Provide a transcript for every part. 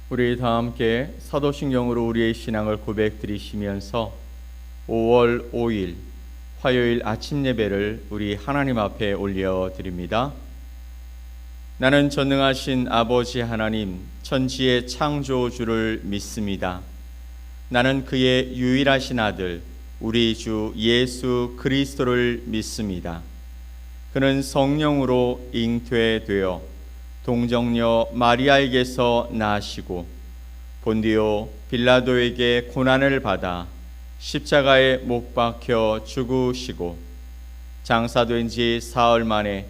우리 다 함께 사도신경으로 우리의 신앙을 고백드리시면서 5월 5일 화요일 아침 예배를 우리 하나님 앞에 올려드립니다. 나는 전능하신 아버지 하나님 천지의 창조주를 믿습니다. 나는 그의 유일하신 아들 우리 주 예수 그리스도를 믿습니다. 그는 성령으로 잉태되어 동정녀 마리아에게서 나시고 본디오 빌라도에게 고난을 받아 십자가에 못 박혀 죽으시고 장사된 지 사흘 만에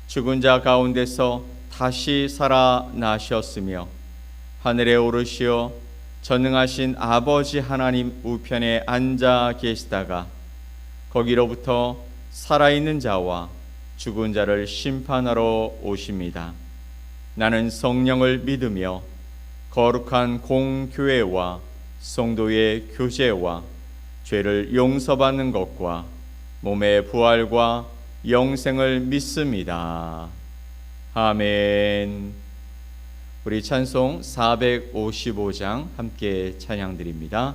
죽은 자 가운데서 다시 살아나셨으며 하늘에 오르시어 전능하신 아버지 하나님 우편에 앉아 계시다가 거기로부터 살아있는 자와 죽은 자를 심판하러 오십니다. 나는 성령을 믿으며 거룩한 공교회와 성도의 교제와 죄를 용서받는 것과 몸의 부활과 영생을 믿습니다. 아멘. 우리 찬송 455장 함께 찬양드립니다.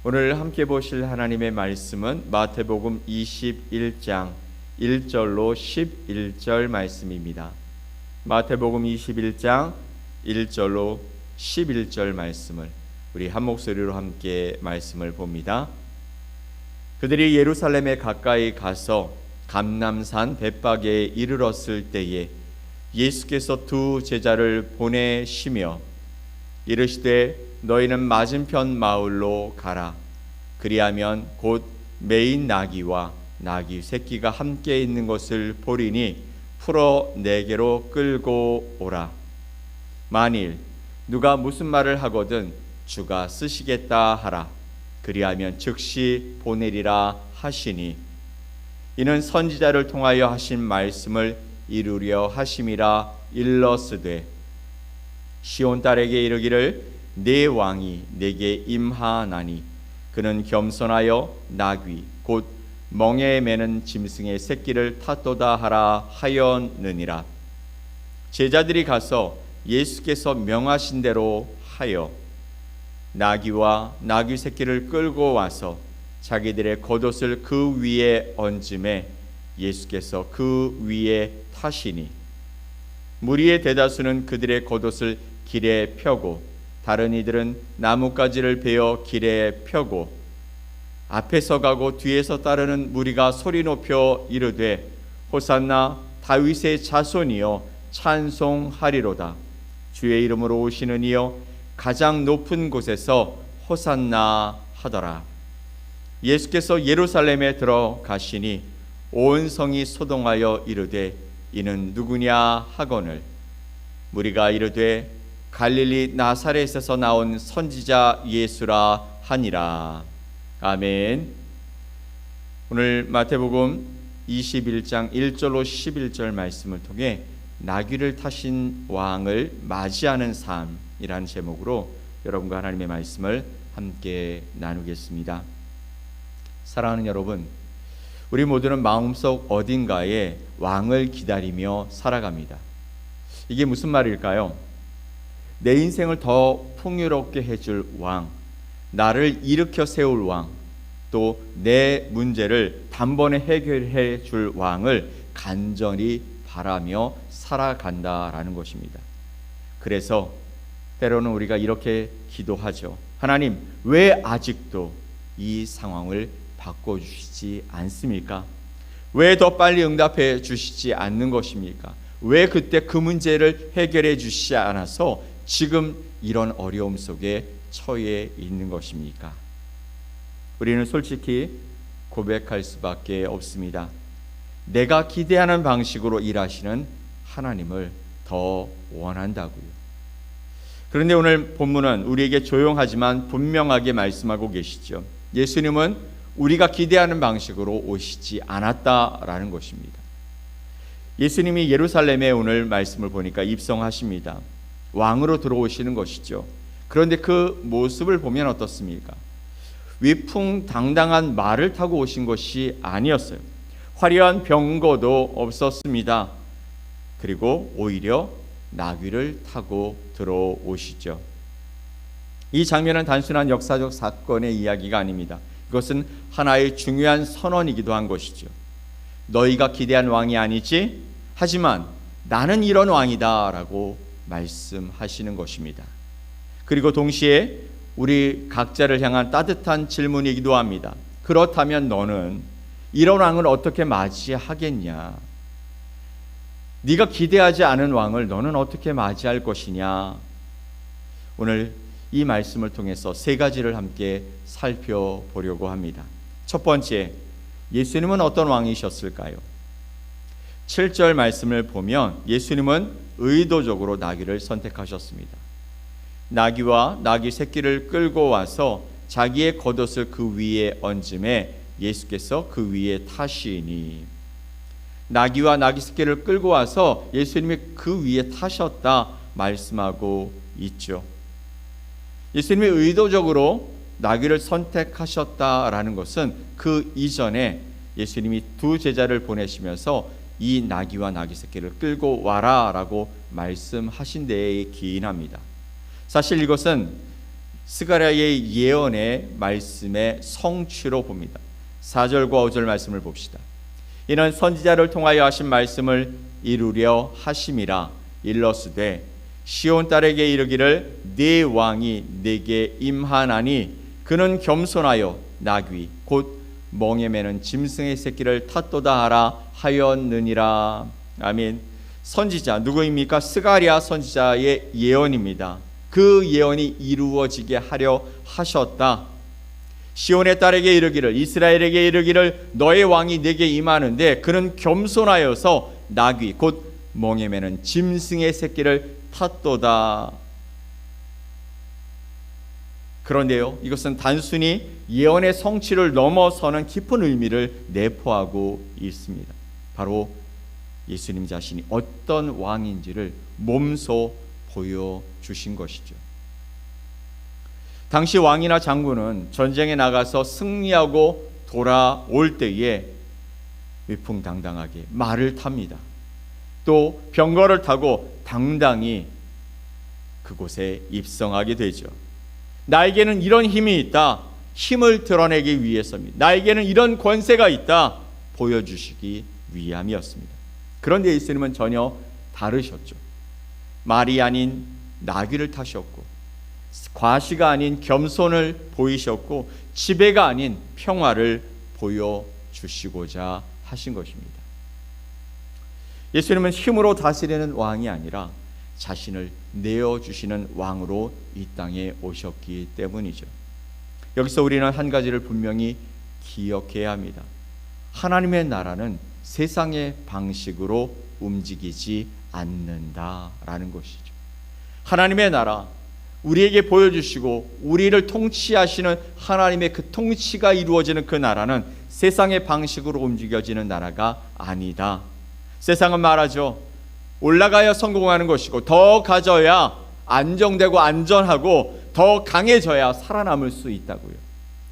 오늘 함께 보실 하나님의 말씀은 마태복음 21장 1절로 11절 말씀입니다. 마태복음 21장 1절로 11절 말씀을 우리 한 목소리로 함께 말씀을 봅니다. 그들이 예루살렘에 가까이 가서 감람산 벳박에 이르렀을 때에 예수께서 두 제자를 보내시며 이르시되 너희는 맞은편 마을로 가라. 그리하면 곧 매인 나귀와 나귀 새끼가 함께 있는 것을 보리니 풀어 내게로 끌고 오라. 만일 누가 무슨 말을 하거든 주가 쓰시겠다 하라. 그리하면 즉시 보내리라 하시니 이는 선지자를 통하여 하신 말씀을 이루려 하심이라. 일러스되 시온 딸에게 이르기를 내 왕이 내게 임하나니 그는 겸손하여 나귀 곧 멍에 매는 짐승의 새끼를 탔도다 하라 하였느니라. 제자들이 가서 예수께서 명하신 대로 하여 나귀와 나귀 새끼를 끌고 와서 자기들의 겉옷을 그 위에 얹음에 예수께서 그 위에 타시니 무리의 대다수는 그들의 겉옷을 길에 펴고 다른 이들은 나뭇가지를 베어 길에 펴고 앞에서 가고 뒤에서 따르는 무리가 소리 높여 이르되 호산나 다윗의 자손이여 찬송하리로다. 주의 이름으로 오시는 이여 가장 높은 곳에서 호산나 하더라. 예수께서 예루살렘에 들어가시니 온 성이 소동하여 이르되 이는 누구냐 하거늘 무리가 이르되 갈릴리 나사렛에서 나온 선지자 예수라 하니라. 아멘. 오늘 마태복음 21장 1절로 11절 말씀을 통해 나귀를 타신 왕을 맞이하는 삶이라는 제목으로 여러분과 하나님의 말씀을 함께 나누겠습니다. 사랑하는 여러분, 우리 모두는 마음속 어딘가에 왕을 기다리며 살아갑니다. 이게 무슨 말일까요? 내 인생을 더 풍요롭게 해줄 왕, 나를 일으켜 세울 왕, 또 내 문제를 단번에 해결해 줄 왕을 간절히 바라며 살아간다라는 것입니다. 그래서 때로는 우리가 이렇게 기도하죠. 하나님, 왜 아직도 이 상황을 바꿔주시지 않습니까? 왜 더 빨리 응답해 주시지 않는 것입니까? 왜 그때 그 문제를 해결해 주시지 않아서 지금 이런 어려움 속에 처해 있는 것입니까? 우리는 솔직히 고백할 수밖에 없습니다. 내가 기대하는 방식으로 일하시는 하나님을 더 원한다고요. 그런데 오늘 본문은 우리에게 조용하지만 분명하게 말씀하고 계시죠. 예수님은 우리가 기대하는 방식으로 오시지 않았다라는 것입니다. 예수님이 예루살렘에 오늘 말씀을 보니까 입성하십니다. 왕으로 들어오시는 것이죠. 그런데 그 모습을 보면 어떻습니까? 위풍당당한 말을 타고 오신 것이 아니었어요. 화려한 병거도 없었습니다. 그리고 오히려 나귀를 타고 들어오시죠. 이 장면은 단순한 역사적 사건의 이야기가 아닙니다. 이것은 하나의 중요한 선언이기도 한 것이죠. 너희가 기대한 왕이 아니지? 하지만 나는 이런 왕이다 라고 말씀하시는 것입니다. 그리고 동시에 우리 각자를 향한 따뜻한 질문이기도 합니다. 그렇다면 너는 이런 왕을 어떻게 맞이하겠냐? 네가 기대하지 않은 왕을 너는 어떻게 맞이할 것이냐? 오늘 이 말씀을 통해서 세 가지를 함께 살펴보려고 합니다. 첫 번째, 예수님은 어떤 왕이셨을까요? 7절 말씀을 보면 예수님은 의도적으로 나귀를 선택하셨습니다. 나귀와 나귀 새끼를 끌고 와서 자기의 겉옷을 그 위에 얹음에 예수께서 그 위에 타시니, 나귀와 나귀 새끼를 끌고 와서 예수님이 그 위에 타셨다 말씀하고 있죠. 예수님이 의도적으로 나귀를 선택하셨다라는 것은 그 이전에 예수님이 두 제자를 보내시면서 이 나귀와 나귀 새끼를 끌고 와라 라고 말씀하신 데에 기인합니다. 사실 이것은 스가랴의 예언의 말씀의 성취로 봅니다. 4절과 5절 말씀을 봅시다. 이는 선지자를 통하여 하신 말씀을 이루려 하심이라. 일러스되 시온 딸에게 이르기를 네 왕이 내게 임하나니 그는 겸손하여 나귀 곧 멍에 매는 짐승의 새끼를 탔도다 하라 하였느니라. 아멘. 선지자 누구입니까? 스가랴 선지자의 예언입니다. 그 예언이 이루어지게 하려 하셨다. 시온의 딸에게 이르기를, 이스라엘에게 이르기를, 너의 왕이 내게 임하는데 그는 겸손하여서 나귀 곧 멍에 매는 짐승의 새끼를 탔도다. 그런데요, 이것은 단순히 예언의 성취를 넘어서는 깊은 의미를 내포하고 있습니다. 바로 예수님 자신이 어떤 왕인지를 몸소 보여주신 것이죠. 당시 왕이나 장군은 전쟁에 나가서 승리하고 돌아올 때에 위풍당당하게 말을 탑니다. 또 병거를 타고 당당히 그곳에 입성하게 되죠. 나에게는 이런 힘이 있다. 힘을 드러내기 위해서입니다. 나에게는 이런 권세가 있다. 보여주시기 위함이었습니다. 그런데 예수님은 전혀 다르셨죠. 말이 아닌 나귀를 타셨고, 과시가 아닌 겸손을 보이셨고, 지배가 아닌 평화를 보여주시고자 하신 것입니다. 예수님은 힘으로 다스리는 왕이 아니라 자신을 내어주시는 왕으로 이 땅에 오셨기 때문이죠. 여기서 우리는 한 가지를 분명히 기억해야 합니다. 하나님의 나라는 세상의 방식으로 움직이지 않는다라는 것이죠. 하나님의 나라, 우리에게 보여주시고 우리를 통치하시는 하나님의 그 통치가 이루어지는 그 나라는 세상의 방식으로 움직여지는 나라가 아니다. 세상은 말하죠. 올라가야 성공하는 것이고 더 가져야 안정되고 안전하고 더 강해져야 살아남을 수 있다고요.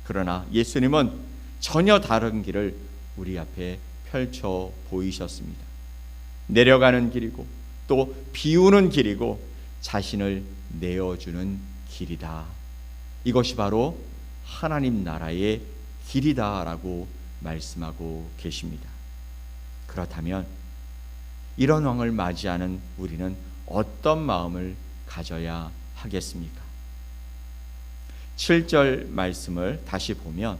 그러나 예수님은 전혀 다른 길을 우리 앞에 펼쳐 보이셨습니다. 내려가는 길이고 또 비우는 길이고 자신을 내어주는 길이다. 이것이 바로 하나님 나라의 길이다라고 말씀하고 계십니다. 그렇다면 이런 왕을 맞이하는 우리는 어떤 마음을 가져야 하겠습니까? 7절 말씀을 다시 보면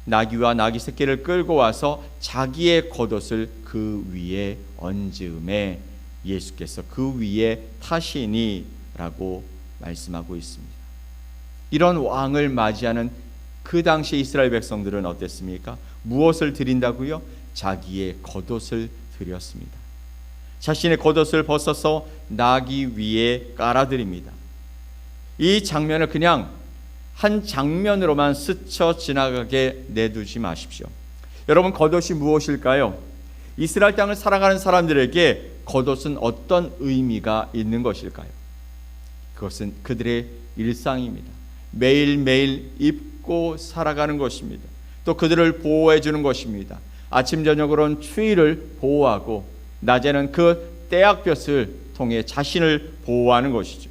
나귀와 나귀 새끼를 끌고 와서 자기의 겉옷을 그 위에 얹음에 예수께서 그 위에 타시니 라고 말씀하고 있습니다. 이런 왕을 맞이하는 그 당시 이스라엘 백성들은 어땠습니까? 무엇을 드린다고요? 자기의 겉옷을 드렸습니다. 자신의 겉옷을 벗어서 나귀 위에 깔아드립니다. 이 장면을 그냥 한 장면으로만 스쳐 지나가게 내두지 마십시오. 여러분, 겉옷이 무엇일까요? 이스라엘 땅을 살아가는 사람들에게 겉옷은 어떤 의미가 있는 것일까요? 그것은 그들의 일상입니다. 매일매일 입고 살아가는 것입니다. 또 그들을 보호해 주는 것입니다. 아침 저녁으로는 추위를 보호하고 낮에는 그 떼약볕을 통해 자신을 보호하는 것이죠.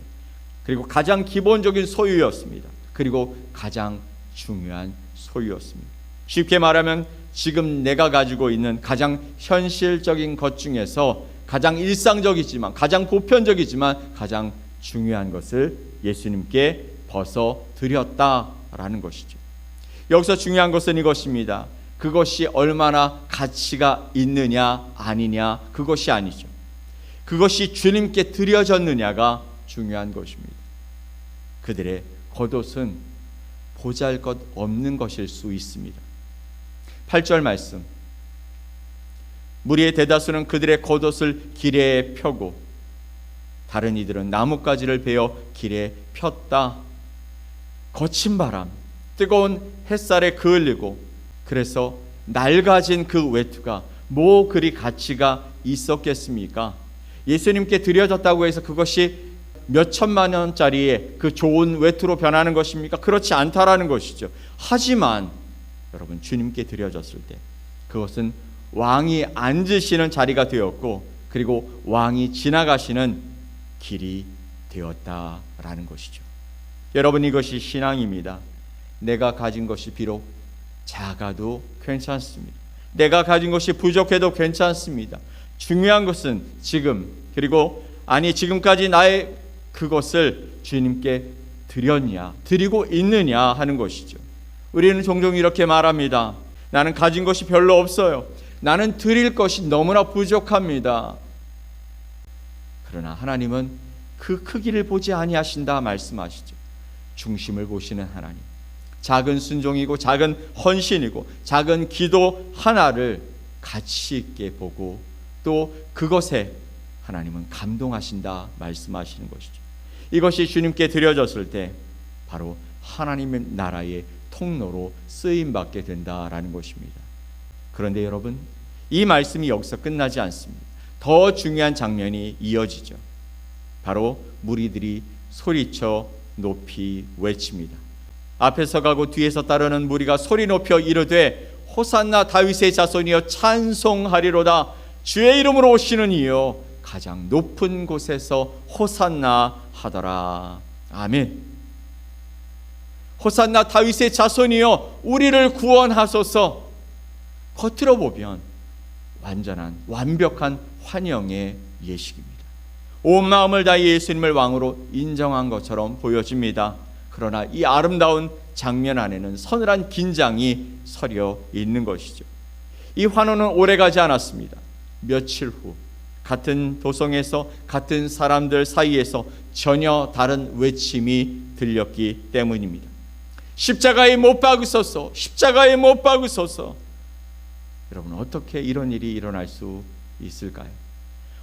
그리고 가장 기본적인 소유였습니다. 그리고 가장 중요한 소유였습니다. 쉽게 말하면 지금 내가 가지고 있는 가장 현실적인 것 중에서 가장 일상적이지만 가장 보편적이지만 가장 중요한 것을 예수님께 벗어 드렸다라는 것이죠. 여기서 중요한 것은 이것입니다. 그것이 얼마나 가치가 있느냐 아니냐 그것이 아니죠. 그것이 주님께 드려졌느냐가 중요한 것입니다. 그들의 겉옷은 보잘것없는 것일 수 있습니다. 8절 말씀, 무리의 대다수는 그들의 겉옷을 길에 펴고 다른 이들은 나뭇가지를 베어 길에 폈다. 거친 바람, 뜨거운 햇살에 그을리고 그래서 낡아진 그 외투가 뭐 그리 가치가 있었겠습니까? 예수님께 드려졌다고 해서 그것이 몇 천만 원짜리의 그 좋은 외투로 변하는 것입니까? 그렇지 않다라는 것이죠. 하지만 여러분, 주님께 드려졌을 때 그것은 왕이 앉으시는 자리가 되었고 그리고 왕이 지나가시는 길이 되었다라는 것이죠. 여러분, 이것이 신앙입니다. 내가 가진 것이 비록 작아도 괜찮습니다. 내가 가진 것이 부족해도 괜찮습니다. 중요한 것은 지금, 그리고 지금까지 나의 그것을 주님께 드렸냐, 드리고 있느냐 하는 것이죠. 우리는 종종 이렇게 말합니다. 나는 가진 것이 별로 없어요. 나는 드릴 것이 너무나 부족합니다. 그러나 하나님은 그 크기를 보지 아니하신다 말씀하시죠. 중심을 보시는 하나님, 작은 순종이고 작은 헌신이고 작은 기도 하나를 가치 있게 보고 또 그것에 하나님은 감동하신다 말씀하시는 것이죠. 이것이 주님께 드려졌을 때 바로 하나님의 나라의 통로로 쓰임받게 된다라는 것입니다. 그런데 여러분, 이 말씀이 여기서 끝나지 않습니다. 더 중요한 장면이 이어지죠. 바로 무리들이 소리쳐 높이 외칩니다. 앞에서 가고 뒤에서 따르는 무리가 소리 높여 이르되 호산나 다윗의 자손이여 찬송하리로다. 주의 이름으로 오시는 이여 가장 높은 곳에서 호산나 하더라. 아멘. 호산나 다윗의 자손이여 우리를 구원하소서. 겉으로 보면 완벽한 환영의 예식입니다. 온 마음을 다해 예수님을 왕으로 인정한 것처럼 보여집니다. 그러나 이 아름다운 장면 안에는 서늘한 긴장이 서려 있는 것이죠. 이 환호는 오래가지 않았습니다. 며칠 후 같은 도성에서 같은 사람들 사이에서 전혀 다른 외침이 들렸기 때문입니다. 십자가에 못 박으소서, 십자가에 못 박으소서. 여러분, 어떻게 이런 일이 일어날 수 있을까요?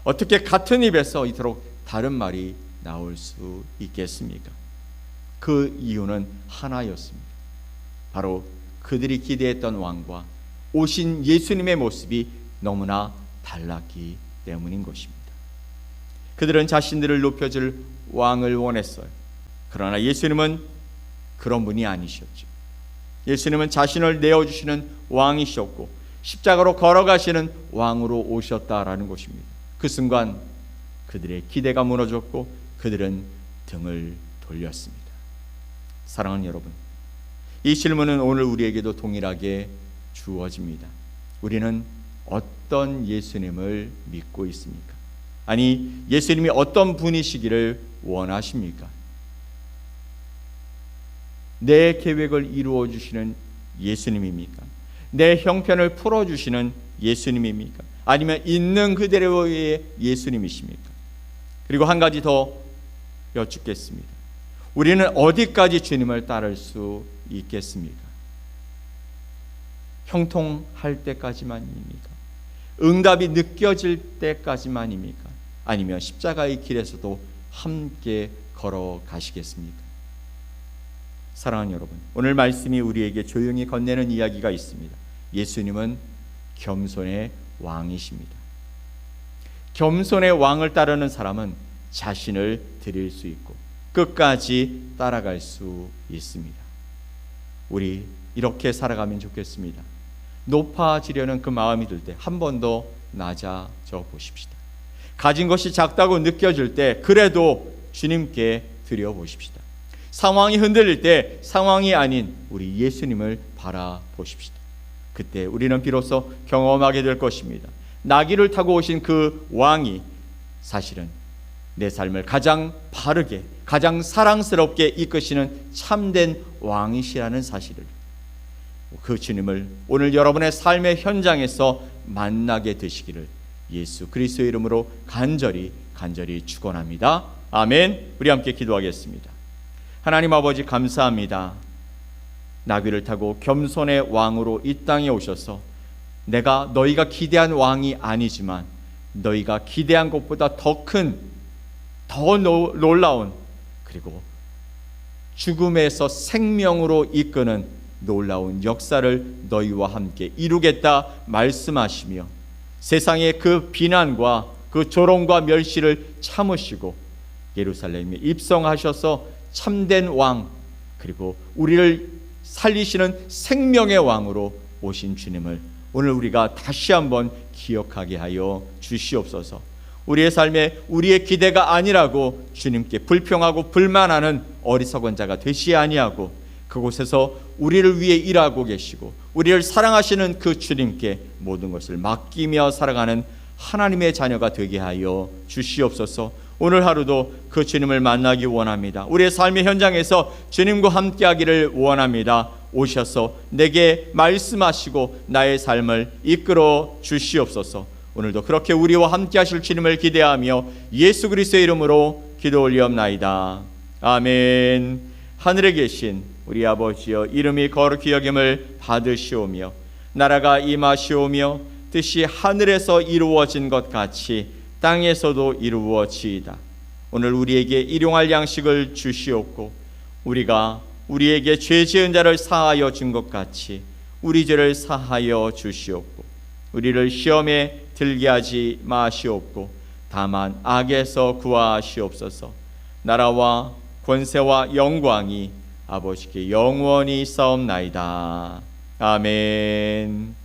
어떻게 같은 입에서 이토록 다른 말이 나올 수 있겠습니까? 그 이유는 하나였습니다. 바로 그들이 기대했던 왕과 오신 예수님의 모습이 너무나 달랐기 때문인 것입니다. 그들은 자신들을 높여줄 왕을 원했어요. 그러나 예수님은 그런 분이 아니셨죠. 예수님은 자신을 내어주시는 왕이셨고 십자가로 걸어가시는 왕으로 오셨다라는 것입니다. 그 순간 그들의 기대가 무너졌고 그들은 등을 돌렸습니다. 사랑하는 여러분, 이 질문은 오늘 우리에게도 동일하게 주어집니다. 우리는 어떤 예수님을 믿고 있습니까? 아니, 예수님이 어떤 분이시기를 원하십니까? 내 계획을 이루어 주시는 예수님입니까? 내 형편을 풀어주시는 예수님입니까? 아니면 있는 그대로의 예수님이십니까? 그리고 한 가지 더 여쭙겠습니다. 우리는 어디까지 주님을 따를 수 있겠습니까? 형통할 때까지만입니까? 응답이 느껴질 때까지만입니까? 아니면 십자가의 길에서도 함께 걸어가시겠습니까? 사랑하는 여러분, 오늘 말씀이 우리에게 조용히 건네는 이야기가 있습니다. 예수님은 겸손의 왕이십니다. 겸손의 왕을 따르는 사람은 자신을 드릴 수 있고 끝까지 따라갈 수 있습니다. 우리 이렇게 살아가면 좋겠습니다. 높아지려는 그 마음이 들 때 한 번 더 낮아져 보십시다. 가진 것이 작다고 느껴질 때 그래도 주님께 드려보십시다. 상황이 흔들릴 때 상황이 아닌 우리 예수님을 바라보십시다. 그때 우리는 비로소 경험하게 될 것입니다. 나귀를 타고 오신 그 왕이 사실은 내 삶을 가장 바르게, 가장 사랑스럽게 이끄시는 참된 왕이시라는 사실을, 그 주님을 오늘 여러분의 삶의 현장에서 만나게 되시기를 예수 그리스도의 이름으로 간절히 축원합니다. 아멘. 우리 함께 기도하겠습니다. 하나님 아버지, 감사합니다. 나귀를 타고 겸손의 왕으로 이 땅에 오셔서 너희가 기대한 왕이 아니지만 너희가 기대한 것보다 더 큰, 더 놀라운, 그리고 죽음에서 생명으로 이끄는 놀라운 역사를 너희와 함께 이루겠다 말씀하시며 세상의 그 비난과 그 조롱과 멸시를 참으시고 예루살렘에 입성하셔서 참된 왕, 그리고 우리를 살리시는 생명의 왕으로 오신 주님을 오늘 우리가 다시 한번 기억하게 하여 주시옵소서. 우리의 삶에 우리의 기대가 아니라고 주님께 불평하고 불만하는 어리석은 자가 되시 아니하고 그곳에서 우리를 위해 일하고 계시고 우리를 사랑하시는 그 주님께 모든 것을 맡기며 살아가는 하나님의 자녀가 되게 하여 주시옵소서. 오늘 하루도 그 주님을 만나기 원합니다. 우리의 삶의 현장에서 주님과 함께하기를 원합니다. 오셔서 내게 말씀하시고 나의 삶을 이끌어 주시옵소서. 오늘도 그렇게 우리와 함께하실 주님을 기대하며 예수 그리스도의 이름으로 기도 올리옵나이다. 아멘. 하늘에 계신 우리 아버지여, 이름이 거룩히 여김을 받으시오며 나라가 임하시오며 뜻이 하늘에서 이루어진 것 같이 땅에서도 이루어지이다. 오늘 우리에게 일용할 양식을 주시옵고 우리가 우리에게 죄 지은 자를 사하여 준 것 같이 우리 죄를 사하여 주시옵고 우리를 시험에 들게 하지 마시옵고 다만 악에서 구하시옵소서. 나라와 권세와 영광이 아버지께 영원히 있사옵나이다. 아멘.